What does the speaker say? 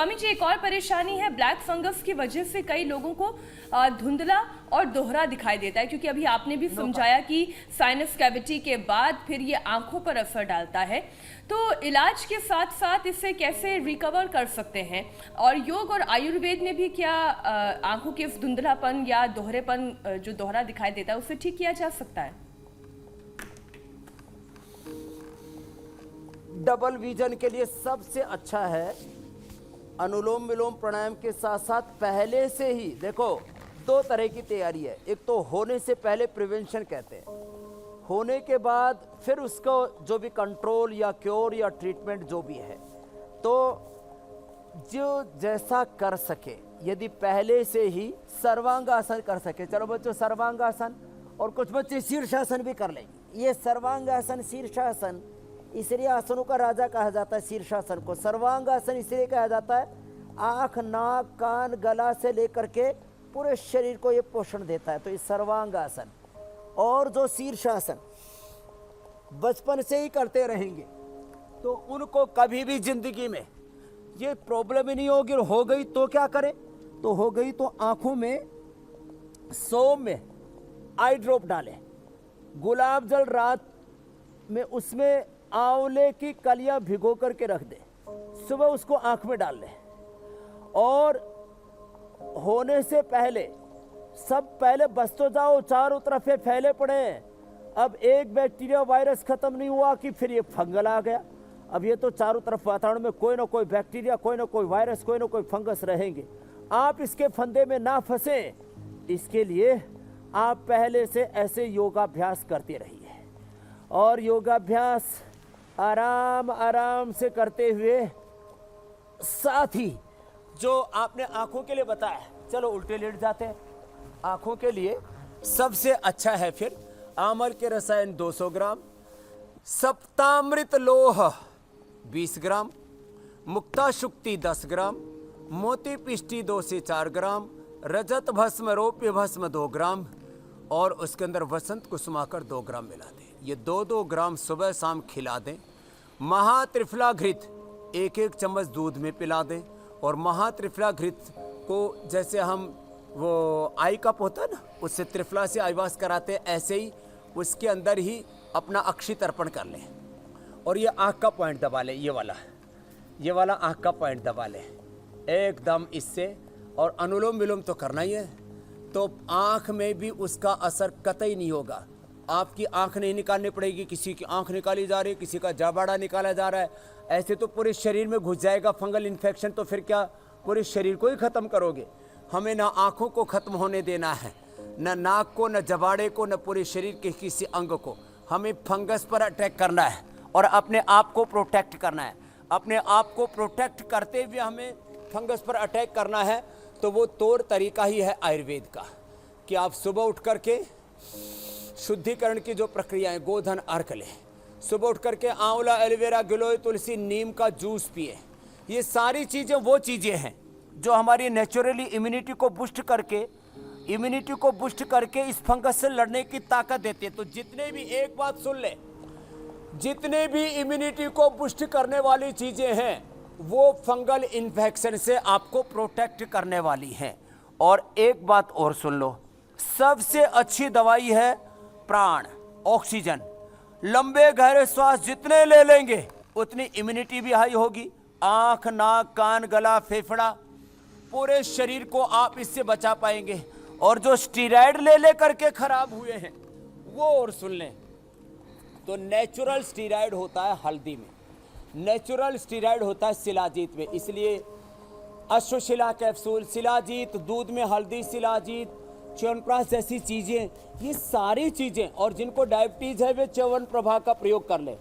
स्वामी जी, एक और परेशानी है, ब्लैक फंगस की वजह से कई लोगों को धुंधला और दोहरा दिखाई देता है, क्योंकि अभी आपने भी समझाया कि साइनस कैविटी के बाद फिर ये आंखों पर असर डालता है। तो इलाज के साथ साथ इससे कैसे रिकवर कर सकते हैं, और योग और आयुर्वेद में भी क्या आंखों के धुंधलापन या दोहरेपन जो दोहरा दिखाई देता है उसे ठीक किया जा सकता है? डबल विजन के लिए सबसे अच्छा है अनुलोम विलोम प्राणायाम के साथ साथ पहले से ही, देखो दो तरह की तैयारी है। एक तो होने से पहले प्रिवेंशन कहते हैं, होने के बाद फिर उसको जो भी कंट्रोल या क्योर या ट्रीटमेंट जो भी है, तो जो जैसा कर सके, यदि पहले से ही सर्वांगासन कर सके, चलो बच्चों सर्वांगासन, और कुछ बच्चे शीर्षासन भी कर लेंगे। ये सर्वांगासन शीर्षासन इसलिए आसनों का राजा कहा जाता है, शीर्षासन को। सर्वांगासन इसलिए कहा जाता है, आँख नाक कान गला से लेकर के पूरे शरीर को ये पोषण देता है, तो ये सर्वांगासन। और जो शीर्षासन बचपन से ही करते रहेंगे तो उनको कभी भी जिंदगी में ये प्रॉब्लम ही नहीं होगी। हो गई तो क्या करें, तो हो गई तो आंखों में सोम में आई ड्रॉप डालें, गुलाब जल रात में उसमें आंवले की कलियां भिगो करके रख दे, सुबह उसको आंख में डाल ले। और होने से पहले सब पहले बस तो जाओ, चारों तरफ फैले पड़े हैं। अब एक बैक्टीरिया वायरस खत्म नहीं हुआ कि फिर ये फंगल आ गया। अब ये तो चारों तरफ वातावरण में कोई ना कोई बैक्टीरिया, कोई ना कोई वायरस, कोई ना कोई फंगस रहेंगे। आप इसके फंदे में ना फंसे, इसके लिए आप पहले से ऐसे योगाभ्यास करते रहिए। और योगाभ्यास आराम आराम से करते हुए, साथ ही जो आपने आंखों के लिए बताया, चलो उल्टे लेट जाते हैं। आंखों के लिए सबसे अच्छा है फिर आमल के रसायन 200 ग्राम, सप्तामृत लोह 20 ग्राम, मुक्ता शुक्ति 10 ग्राम, मोती पिष्टी 2 से 4 ग्राम, रजत भस्म रौप्य भस्म 2 ग्राम, और उसके अंदर वसंत कुसुमाकर 2 ग्राम मिला दें। ये 2-2 ग्राम सुबह शाम खिला दें। महात्रिफला घृत 1-1 चम्मच दूध में पिला दें। और महात्रिफला घृत को जैसे हम वो आई कप होता है ना, उससे त्रिफला से आईवास कराते हैं, ऐसे ही उसके अंदर ही अपना अक्षित अर्पण कर लें। और ये आँख का पॉइंट दबा लें, ये वाला आँख का पॉइंट दबा लें एकदम इससे। और अनुलोम विलोम तो करना ही है, तो आँख में भी उसका असर कतई नहीं होगा। आपकी आँख नहीं निकालनी पड़ेगी, किसी की आँख निकाली जा रही है, किसी का जाबाड़ा निकाला जा रहा है, ऐसे तो पूरे शरीर में घुस जाएगा फंगल इन्फेक्शन, तो फिर क्या पूरे शरीर को ही ख़त्म करोगे। हमें ना आँखों को ख़त्म होने देना है, न नाक को, न जबाड़े को, न पूरे शरीर के किसी अंग को। हमें फंगस पर अटैक करना है और अपने आप को प्रोटेक्ट करना है। अपने आप को प्रोटेक्ट करते हुए हमें फंगस पर अटैक करना है, तो वो तौर तरीका ही है आयुर्वेद का कि आप सुबह उठ करके शुद्धिकरण की जो प्रक्रिया है, गोधन अर्क लें, सुबह उठ करके आंवला, एलोवेरा, गिलोय, तुलसी, नीम का जूस पिए। ये सारी चीज़ें वो चीज़ें हैं जो हमारी नेचुरली इम्यूनिटी को बूस्ट करके इस फंगस से लड़ने की ताकत देती है। तो जितने भी, एक बात सुन ले, जितने भी इम्यूनिटी को बूस्ट करने वाली चीज़ें हैं वो फंगल इन्फेक्शन से आपको प्रोटेक्ट करने वाली हैं। और एक बात और सुन लो, सबसे अच्छी दवाई है प्राण, ऑक्सीजन। लंबे गहरे श्वास जितने ले लेंगे उतनी इम्यूनिटी भी हाई होगी। आँख नाक कान गला फेफड़ा पूरे शरीर को आप इससे बचा पाएंगे। और जो स्टीरॉयड ले करके खराब हुए हैं वो और सुन लें, तो नेचुरल स्टीरॉयड होता है हल्दी में, नेचुरल स्टीरॉयड होता है शिलाजीत में। इसलिए अश्वशिला कैप्सूल, शिलाजीत, दूध में हल्दी, शिलाजीत, च्यवनप्राश जैसी चीज़ें, ये सारी चीज़ें। और जिनको डायबिटीज़ है वे च्यवनप्रभा का प्रयोग कर लें।